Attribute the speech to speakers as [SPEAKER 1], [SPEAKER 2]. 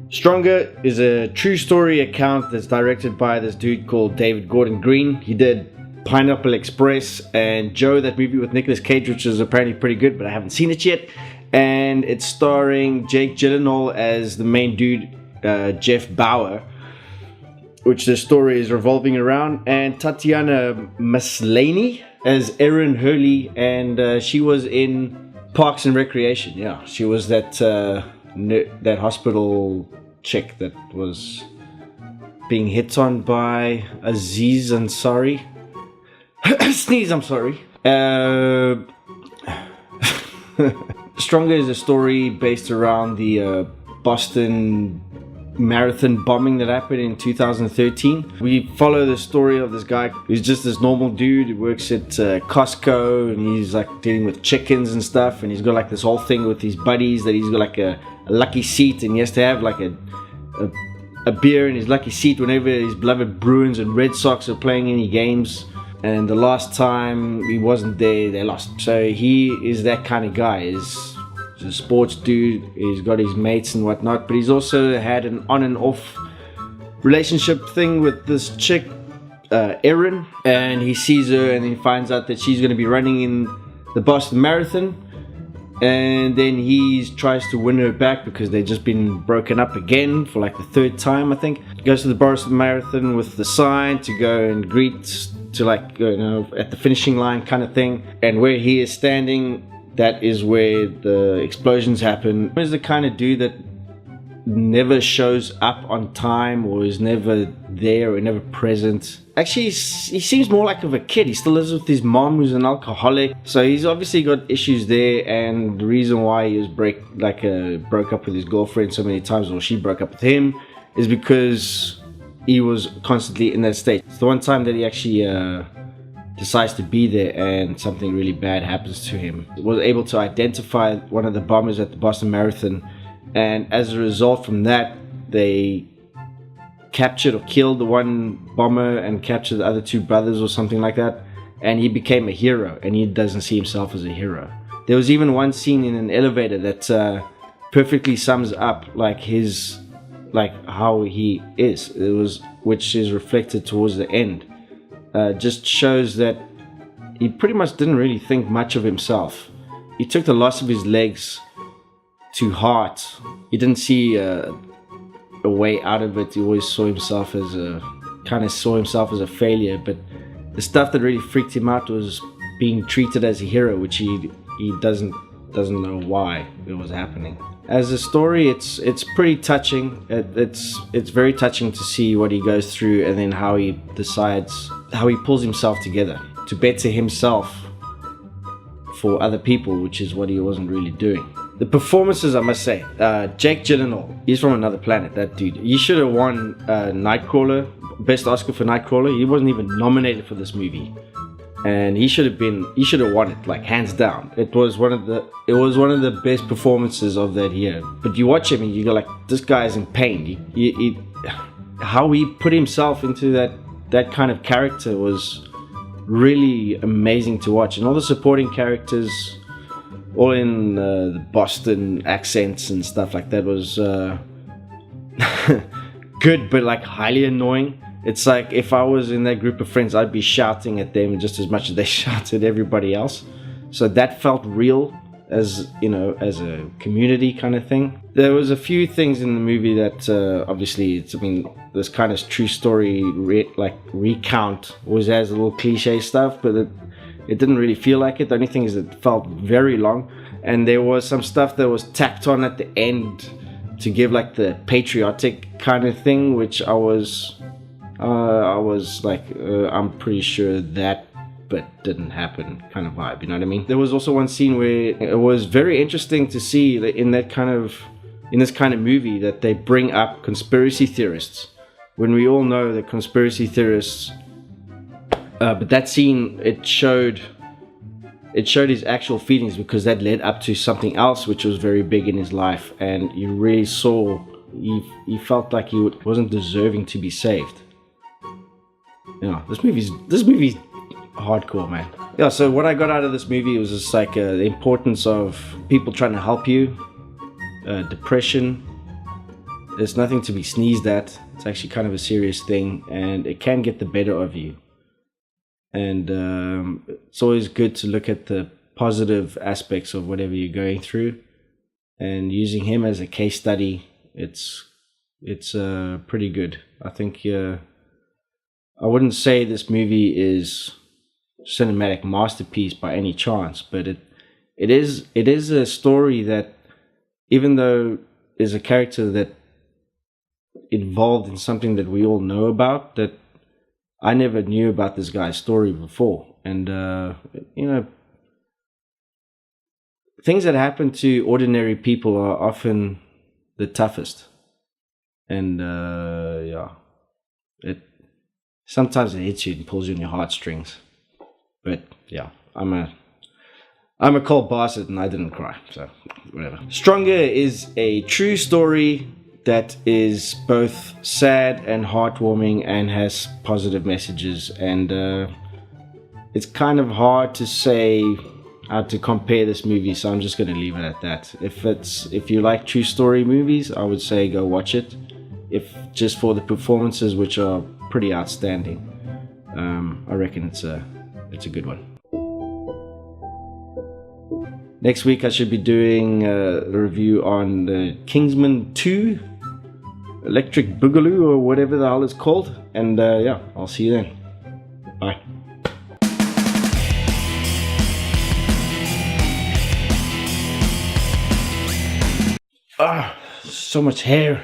[SPEAKER 1] Stronger is a true story account that's directed by this dude called David Gordon Green. He did Pineapple Express and Joe, that movie with Nicolas Cage, which is apparently pretty good, but I haven't seen it yet. And it's starring Jake Gyllenhaal as the main dude, Jeff Bauer, which the story is revolving around, and Tatiana Maslany as Erin Hurley, and she was in Parks and Recreation. Yeah, she was that hospital chick that was being hit on by Aziz Ansari. Sneeze, I'm sorry. Stronger is a story based around the Boston Marathon bombing that happened in 2013. We follow the story of this guy who's just this normal dude who works at Costco, and he's like dealing with chickens and stuff, and he's got like this whole thing with his buddies that he's got like a lucky seat, and he has to have like a beer in his lucky seat whenever his beloved Bruins and Red Sox are playing any games. And the last time he wasn't there, they lost. So he is that kind of guy. He's a sports dude. He's got his mates and whatnot, but he's also had an on and off relationship thing with this chick, Erin. And he sees her, and he finds out that she's going to be running in the Boston Marathon. And then he tries to win her back because they've just been broken up again for like the third time, I think. He goes to the Boston Marathon with the sign to go and greet to, like, you know, at the finishing line kind of thing. And where he is standing, that is where the explosions happen. He's the kind of dude that never shows up on time, or is never there, or never present. Actually, he seems more like of a kid. He still lives with his mom, who's an alcoholic. So he's obviously got issues there, and the reason why he was broke up with his girlfriend so many times, or she broke up with him, is because he was constantly in that state. It's the one time that he actually decides to be there and something really bad happens to him. He was able to identify one of the bombers at the Boston Marathon, and as a result from that, they captured or killed the one bomber and captured the other two brothers or something like that, and he became a hero, and he doesn't see himself as a hero. There was even one scene in an elevator that perfectly sums up like how he is. It was, which is reflected towards the end. Just shows that he pretty much didn't really think much of himself. He took the loss of his legs to heart. He didn't see a way out of it. He always saw himself as a failure. But the stuff that really freaked him out was being treated as a hero, which he doesn't know why it was happening. As a story, it's pretty touching. It's very touching to see what he goes through, and then how he pulls himself together to better himself for other people, which is what he wasn't really doing. The performances, I must say, Jake Gyllenhaal, he's from another planet, that dude. He should have won Nightcrawler, Best Oscar for Nightcrawler. He wasn't even nominated for this movie, and he should have won it, like, hands down. It was one of the best performances of that year. But you watch him and you go like, this guy's in pain. How he put himself into that kind of character was really amazing to watch, and all the supporting characters, all in the Boston accents and stuff like that, was good, but like highly annoying. It's like if I was in that group of friends, I'd be shouting at them just as much as they shouted at everybody else. So that felt real, as you know, as a community kind of thing. There was a few things in the movie that obviously, this kind of true story recount always has a little cliche stuff, but it didn't really feel like it. The only thing is it felt very long, and there was some stuff that was tacked on at the end to give like the patriotic kind of thing, which I was like, I'm pretty sure that, but didn't happen kind of vibe, you know what I mean? There was also one scene where it was very interesting to see that in this kind of movie that they bring up conspiracy theorists, when we all know that conspiracy theorists, but that scene, it showed his actual feelings, because that led up to something else which was very big in his life, and you really saw he felt like he wasn't deserving to be saved. You know, this movie's hardcore, man. Yeah, so what I got out of this movie was just like the importance of people trying to help you, depression, It's nothing to be sneezed at. It's actually kind of a serious thing, and it can get the better of you. And it's always good to look at the positive aspects of whatever you're going through, and using him as a case study, it's pretty good. I think I wouldn't say this movie is cinematic masterpiece by any chance, but it is a story that, even though is a character that involved in something that we all know about, that I never knew about this guy's story before. And things that happen to ordinary people are often the toughest. And sometimes it hits you and pulls you in your heartstrings. But yeah, I'm a cold bastard and I didn't cry, so whatever. Stronger is a true story that is both sad and heartwarming and has positive messages, and it's kind of hard to say how to compare this movie, so I'm just going to leave it at that. If you like true story movies, I would say go watch it, if just for the performances, which are pretty outstanding. I reckon it's a good one. Next week I should be doing a review on the Kingsman 2 Electric Boogaloo, or whatever the hell it's called. And yeah, I'll see you then. Bye. So much hair.